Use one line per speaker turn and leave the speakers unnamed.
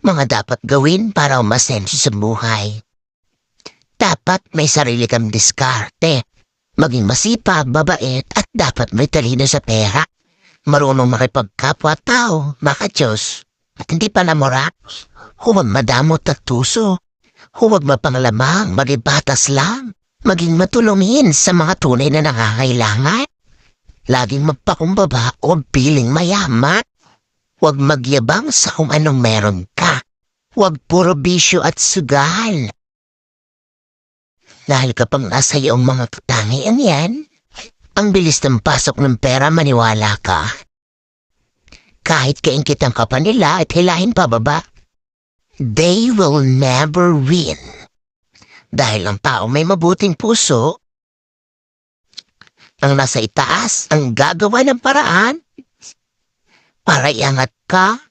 Mga dapat gawin para umasenso sa buhay. Dapat may sarili kang diskarte. Maging masipag, mabait, at dapat may talino sa pera. Marunong makipagkapwa-tao, maka-Diyos. At hindi pa namura. Huwag madamot at tuso. Huwag mapanglamang, magibatas lang. Maging matulungin sa mga tunay na nangangailangan. Laging magpakumbaba o piling mayaman. Huwag magyabang sa kung anong meron ka. Huwag puro bisyo at sugal. Dahil kapag nasa iyong mga katangian yan, ang bilis ng pasok ng pera, maniwala ka. Kahit kaingkitan ka pa nila at hilahin pababa, they will never win. Dahil ang tao may mabuting puso, ang nasa itaas ang gagawa ng paraan para iangat ka